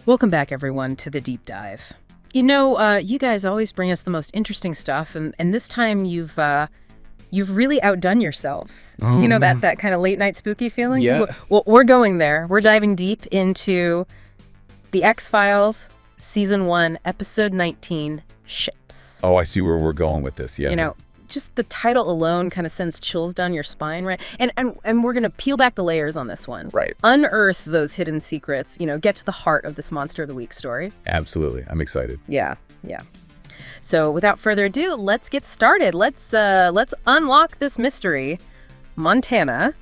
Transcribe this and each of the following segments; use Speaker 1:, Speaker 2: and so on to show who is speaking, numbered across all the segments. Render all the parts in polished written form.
Speaker 1: Welcome back, everyone, to the deep dive. You guys always bring us the most interesting stuff, and this time you've really outdone yourselves. You know, that kind of late night spooky feeling?
Speaker 2: Yeah.
Speaker 1: Well, we're going there. We're diving deep into The X-Files, Season 1, Episode 19, Ships.
Speaker 2: Oh, I see where we're going with this, yeah.
Speaker 1: You know, just the title alone kind of sends chills down your spine, right? And we're going to peel back the layers on this one.
Speaker 2: Right.
Speaker 1: Unearth those hidden secrets, get to the heart of this Monster of the Week story.
Speaker 2: Absolutely. I'm excited.
Speaker 1: Yeah. So without further ado, let's get started. Let's unlock this mystery. Montana,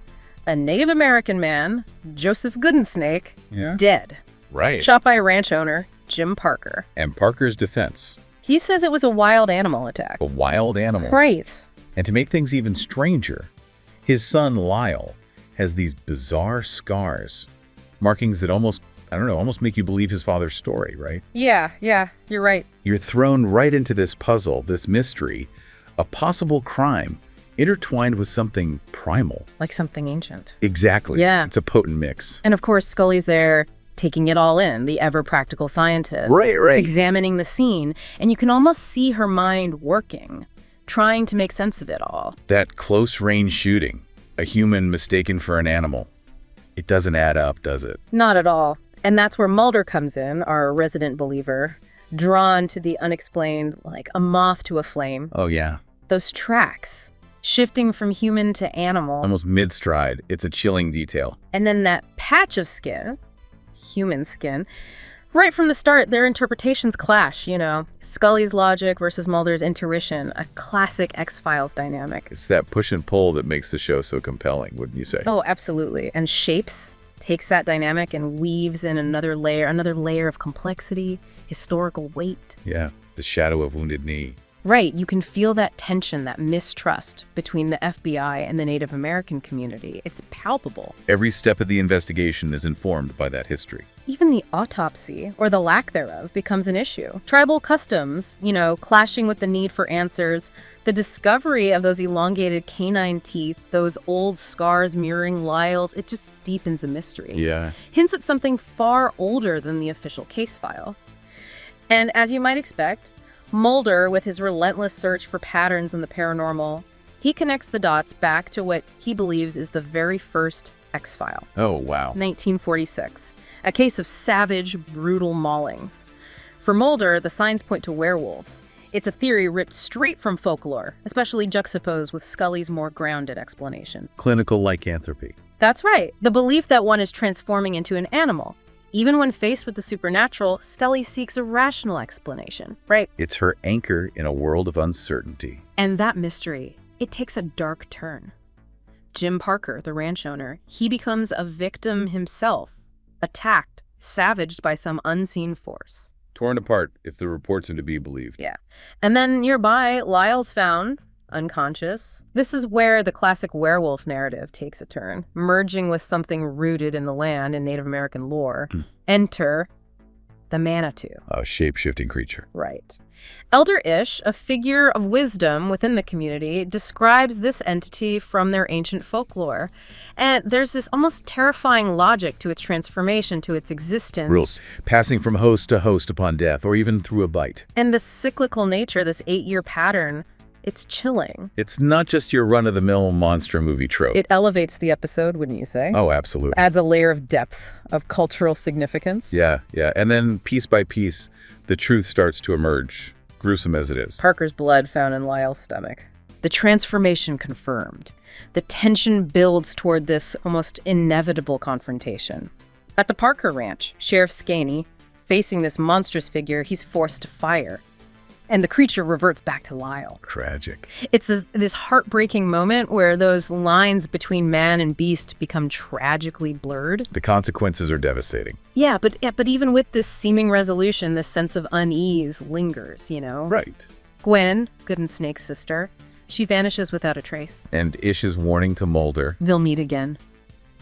Speaker 1: a Native American man, Joseph Goodensnake, dead.
Speaker 2: Right.
Speaker 1: Shot by a ranch owner, Jim Parker.
Speaker 2: And Parker's defense.
Speaker 1: He says it was a wild animal attack.
Speaker 2: A wild animal.
Speaker 1: Right.
Speaker 2: And to make things even stranger, his son Lyle has these bizarre scars, markings that almost make you believe his father's story, right?
Speaker 1: Yeah, you're right.
Speaker 2: You're thrown right into this puzzle, this mystery, a possible crime intertwined with something primal.
Speaker 1: Like something ancient.
Speaker 2: Exactly.
Speaker 1: Yeah.
Speaker 2: It's a potent mix.
Speaker 1: And of course, Scully's there taking it all in, the ever-practical scientist.
Speaker 2: Right.
Speaker 1: Examining the scene, and you can almost see her mind working, trying to make sense of it all.
Speaker 2: That close-range shooting, a human mistaken for an animal. It doesn't add up, does it?
Speaker 1: Not at all. And that's where Mulder comes in, our resident believer, drawn to the unexplained, like a moth to a flame.
Speaker 2: Oh, yeah.
Speaker 1: Those tracks, shifting from human to animal.
Speaker 2: Almost mid-stride. It's a chilling detail.
Speaker 1: And then that patch of skin, human skin, right from the start, their interpretations clash, Scully's logic versus Mulder's intuition, a classic X-Files dynamic.
Speaker 2: It's that push and pull that makes the show so compelling, wouldn't you say?
Speaker 1: Oh, absolutely. And Shapes takes that dynamic and weaves in another layer of complexity, historical weight.
Speaker 2: Yeah, the shadow of Wounded Knee.
Speaker 1: Right, you can feel that tension, that mistrust between the FBI and the Native American community. It's palpable.
Speaker 2: Every step of the investigation is informed by that history.
Speaker 1: Even the autopsy, or the lack thereof, becomes an issue. Tribal customs, clashing with the need for answers. The discovery of those elongated canine teeth, those old scars mirroring Lyle's, it just deepens the mystery.
Speaker 2: Yeah.
Speaker 1: Hints at something far older than the official case file. And as you might expect, Mulder, with his relentless search for patterns in the paranormal, he connects the dots back to what he believes is the very first X-File.
Speaker 2: Oh, wow.
Speaker 1: 1946. A case of savage, brutal maulings. For Mulder, the signs point to werewolves. It's a theory ripped straight from folklore, especially juxtaposed with Scully's more grounded explanation.
Speaker 2: Clinical lycanthropy.
Speaker 1: That's right. The belief that one is transforming into an animal. Even when faced with the supernatural, Scully seeks a rational explanation, right?
Speaker 2: It's her anchor in a world of uncertainty.
Speaker 1: And that mystery, it takes a dark turn. Jim Parker, the ranch owner, he becomes a victim himself, attacked, savaged by some unseen force.
Speaker 2: Torn apart, if the reports are to be believed.
Speaker 1: Yeah. And then nearby, Lyle's found, unconscious. This is where the classic werewolf narrative takes a turn, merging with something rooted in the land and Native American lore. Enter the Manitou.
Speaker 2: A shape-shifting creature.
Speaker 1: Right. Elder Ish, a figure of wisdom within the community, describes this entity from their ancient folklore. And there's this almost terrifying logic to its transformation, to its existence.
Speaker 2: Rules. Passing from host to host upon death, or even through a bite.
Speaker 1: And the cyclical nature, this 8-year pattern, it's chilling.
Speaker 2: It's not just your run-of-the-mill monster movie trope.
Speaker 1: It elevates the episode, wouldn't you say?
Speaker 2: Oh, absolutely.
Speaker 1: Adds a layer of depth, of cultural significance.
Speaker 2: Yeah. And then piece by piece, the truth starts to emerge, gruesome as it is.
Speaker 1: Parker's blood found in Lyle's stomach. The transformation confirmed. The tension builds toward this almost inevitable confrontation. At the Parker Ranch, Sheriff Skaney, facing this monstrous figure, he's forced to fire. And the creature reverts back to Lyle.
Speaker 2: Tragic.
Speaker 1: It's this heartbreaking moment where those lines between man and beast become tragically blurred.
Speaker 2: The consequences are devastating.
Speaker 1: Yeah, but even with this seeming resolution, this sense of unease lingers,
Speaker 2: Right.
Speaker 1: Gwen, Goodensnake's sister, she vanishes without a trace.
Speaker 2: And Ish's warning to Mulder
Speaker 1: They'll meet again.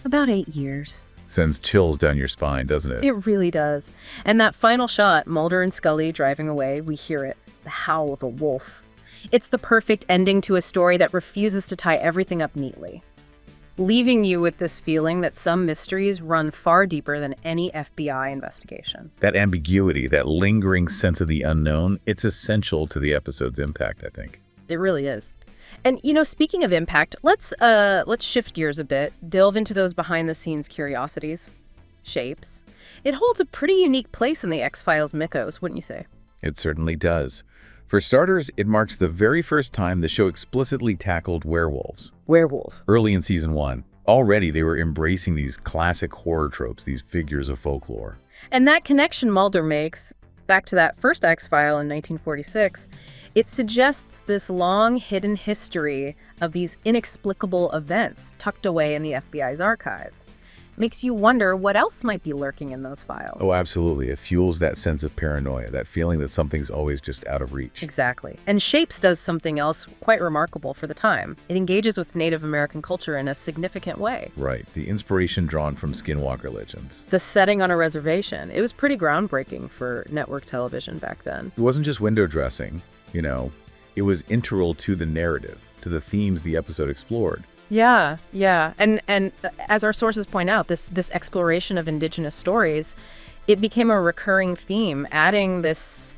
Speaker 1: About 8 years.
Speaker 2: sends chills down your spine, doesn't it?
Speaker 1: It really does. And that final shot, Mulder and Scully driving away, we hear it. The howl of a wolf. It's the perfect ending to a story that refuses to tie everything up neatly. leaving you with this feeling that some mysteries run far deeper than any FBI investigation.
Speaker 2: That ambiguity, that lingering sense of the unknown, it's essential to the episode's impact, I think.
Speaker 1: It really is. And, speaking of impact, let's shift gears a bit, delve into those behind-the-scenes curiosities, shapes. It holds a pretty unique place in the X-Files mythos, wouldn't you say?
Speaker 2: It certainly does. For starters, it marks the very first time the show explicitly tackled werewolves.
Speaker 1: Werewolves.
Speaker 2: Early in season 1, already they were embracing these classic horror tropes, these figures of folklore.
Speaker 1: And that connection Mulder makes, back to that first X-File in 1946, it suggests this long hidden history of these inexplicable events tucked away in the FBI's archives. Makes you wonder what else might be lurking in those files.
Speaker 2: Oh, absolutely. It fuels that sense of paranoia, that feeling that something's always just out of reach.
Speaker 1: Exactly. And Shapes does something else quite remarkable for the time. It engages with Native American culture in a significant way.
Speaker 2: Right. The inspiration drawn from Skinwalker legends.
Speaker 1: The setting on a reservation. It was pretty groundbreaking for network television back then.
Speaker 2: It wasn't just window dressing, It was integral to the narrative, to the themes the episode explored.
Speaker 1: Yeah. And as our sources point out, this exploration of indigenous stories, it became a recurring theme, adding this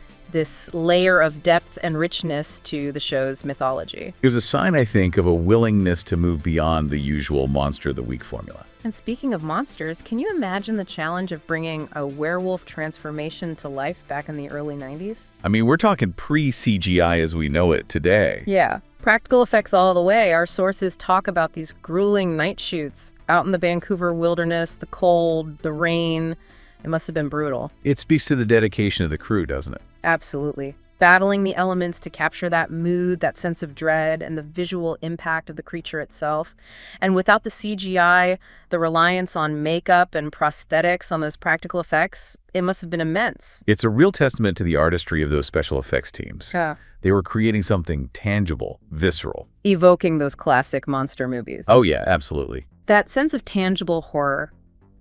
Speaker 1: layer of depth and richness to the show's mythology.
Speaker 2: It was a sign, I think, of a willingness to move beyond the usual monster of the week formula.
Speaker 1: And speaking of monsters, can you imagine the challenge of bringing a werewolf transformation to life back in the early 90s?
Speaker 2: I mean, we're talking pre-CGI as we know it today.
Speaker 1: Yeah. Practical effects all the way. Our sources talk about these grueling night shoots out in the Vancouver wilderness, the cold, the rain. It must have been brutal.
Speaker 2: It speaks to the dedication of the crew, doesn't it?
Speaker 1: Absolutely. Battling the elements to capture that mood, that sense of dread, and the visual impact of the creature itself. And without the CGI, the reliance on makeup and prosthetics on those practical effects, it must have been immense.
Speaker 2: It's a real testament to the artistry of those special effects teams.
Speaker 1: Yeah.
Speaker 2: They were creating something tangible, visceral.
Speaker 1: Evoking those classic monster movies.
Speaker 2: Oh yeah, absolutely.
Speaker 1: That sense of tangible horror.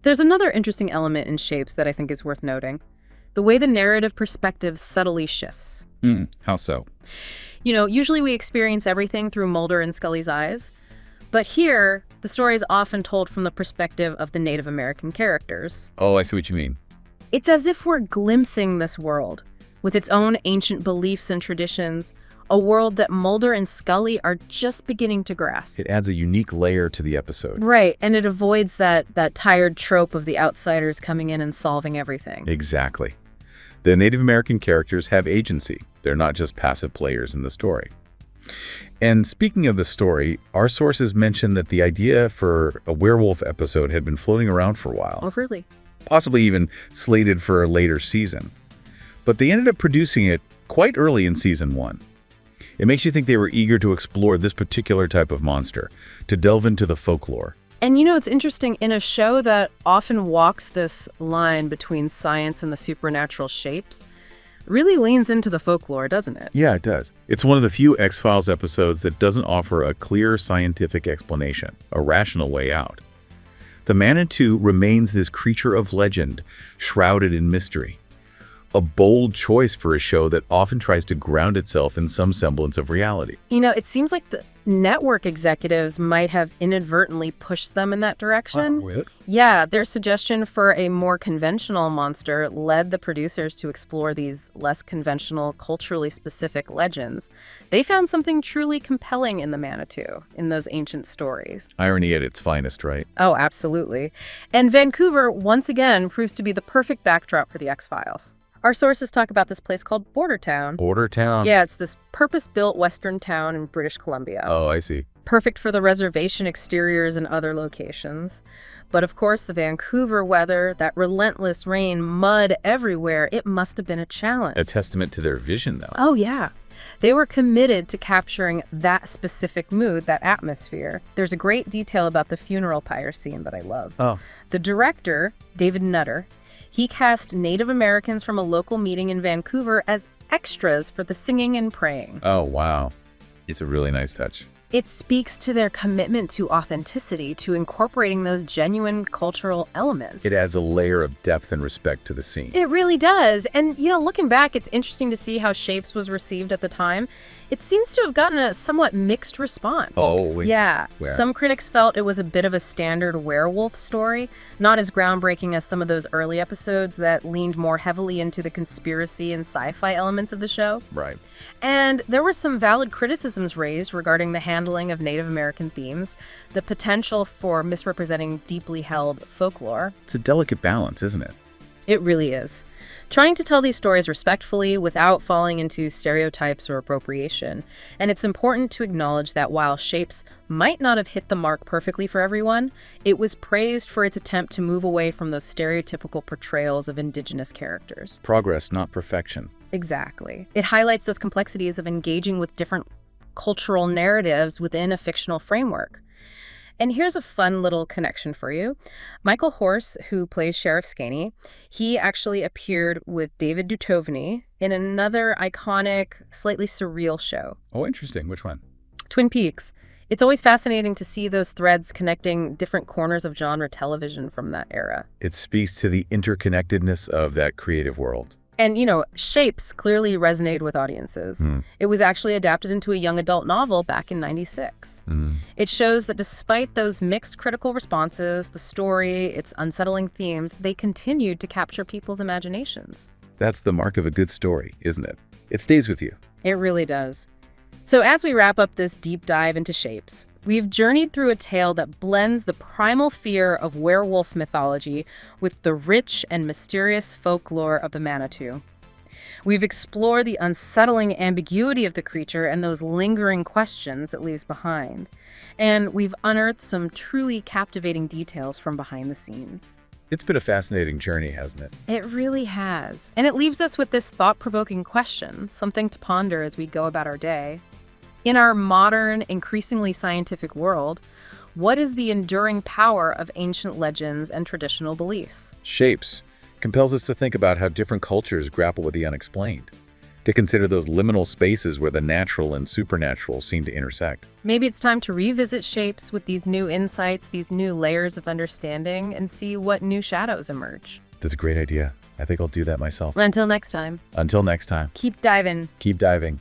Speaker 1: There's another interesting element in Shapes that I think is worth noting. The way the narrative perspective subtly shifts.
Speaker 2: How so?
Speaker 1: Usually we experience everything through Mulder and Scully's eyes. But here, the story is often told from the perspective of the Native American characters.
Speaker 2: Oh, I see what you mean.
Speaker 1: It's as if we're glimpsing this world, with its own ancient beliefs and traditions, a world that Mulder and Scully are just beginning to grasp.
Speaker 2: It adds a unique layer to the episode.
Speaker 1: Right, and it avoids that tired trope of the outsiders coming in and solving everything.
Speaker 2: Exactly. The Native American characters have agency. They're not just passive players in the story. And speaking of the story, our sources mention that the idea for a werewolf episode had been floating around for a while.
Speaker 1: Oh, really?
Speaker 2: Possibly even slated for a later season. But they ended up producing it quite early in season 1. It makes you think they were eager to explore this particular type of monster, to delve into the folklore.
Speaker 1: And it's interesting, in a show that often walks this line between science and the supernatural shapes, really leans into the folklore, doesn't it?
Speaker 2: Yeah, it does. It's one of the few X-Files episodes that doesn't offer a clear scientific explanation, a rational way out. The Manitou remains this creature of legend, shrouded in mystery. A bold choice for a show that often tries to ground itself in some semblance of reality.
Speaker 1: It seems like the network executives might have inadvertently pushed them in that direction.
Speaker 2: Really?
Speaker 1: Yeah, their suggestion for a more conventional monster led the producers to explore these less conventional, culturally specific legends. They found something truly compelling in the Manitou, in those ancient stories.
Speaker 2: Irony at its finest, right?
Speaker 1: Oh, absolutely. And Vancouver, once again, proves to be the perfect backdrop for the X-Files. Our sources talk about this place called Bordertown.
Speaker 2: Bordertown?
Speaker 1: Yeah, it's this purpose-built western town in British Columbia.
Speaker 2: Oh, I see.
Speaker 1: Perfect for the reservation exteriors and other locations. But of course, the Vancouver weather, that relentless rain, mud everywhere, it must have been a challenge.
Speaker 2: A testament to their vision, though.
Speaker 1: Oh, yeah. They were committed to capturing that specific mood, that atmosphere. There's a great detail about the funeral pyre scene that I love.
Speaker 2: Oh.
Speaker 1: The director, David Nutter, he cast Native Americans from a local meeting in Vancouver as extras for the singing and praying.
Speaker 2: Oh, wow. It's a really nice touch.
Speaker 1: It speaks to their commitment to authenticity, to incorporating those genuine cultural elements.
Speaker 2: It adds a layer of depth and respect to the scene.
Speaker 1: It really does. And, looking back, it's interesting to see how Shapes was received at the time. It seems to have gotten a somewhat mixed response.
Speaker 2: Oh,
Speaker 1: yeah.
Speaker 2: Where?
Speaker 1: Some critics felt it was a bit of a standard werewolf story, not as groundbreaking as some of those early episodes that leaned more heavily into the conspiracy and sci-fi elements of the show.
Speaker 2: Right.
Speaker 1: And there were some valid criticisms raised regarding the handling of Native American themes, the potential for misrepresenting deeply held folklore.
Speaker 2: It's a delicate balance, isn't it?
Speaker 1: It really is. Trying to tell these stories respectfully without falling into stereotypes or appropriation. And it's important to acknowledge that while Shapes might not have hit the mark perfectly for everyone, it was praised for its attempt to move away from those stereotypical portrayals of Indigenous characters.
Speaker 2: Progress, not perfection.
Speaker 1: Exactly. It highlights those complexities of engaging with different cultural narratives within a fictional framework. And here's a fun little connection for you. Michael Horse, who plays Sheriff Skaney, he actually appeared with David Duchovny in another iconic, slightly surreal show.
Speaker 2: Oh, interesting. Which one?
Speaker 1: Twin Peaks. It's always fascinating to see those threads connecting different corners of genre television from that era.
Speaker 2: It speaks to the interconnectedness of that creative world.
Speaker 1: And, Shapes clearly resonated with audiences. It was actually adapted into a young adult novel back in '96. It shows that despite those mixed critical responses, the story, its unsettling themes, they continued to capture people's imaginations.
Speaker 2: That's the mark of a good story, isn't it? It stays with you.
Speaker 1: It really does. So as we wrap up this deep dive into Shapes, we've journeyed through a tale that blends the primal fear of werewolf mythology with the rich and mysterious folklore of the Manitou. We've explored the unsettling ambiguity of the creature and those lingering questions it leaves behind. And we've unearthed some truly captivating details from behind the scenes.
Speaker 2: It's been a fascinating journey, hasn't it?
Speaker 1: It really has. And it leaves us with this thought-provoking question, something to ponder as we go about our day. In our modern, increasingly scientific world, what is the enduring power of ancient legends and traditional beliefs?
Speaker 2: Shapes compels us to think about how different cultures grapple with the unexplained, to consider those liminal spaces where the natural and supernatural seem to intersect.
Speaker 1: Maybe it's time to revisit Shapes with these new insights, these new layers of understanding, and see what new shadows emerge.
Speaker 2: That's a great idea. I think I'll do that myself.
Speaker 1: Until next time.
Speaker 2: Until next time.
Speaker 1: Keep diving.
Speaker 2: Keep diving.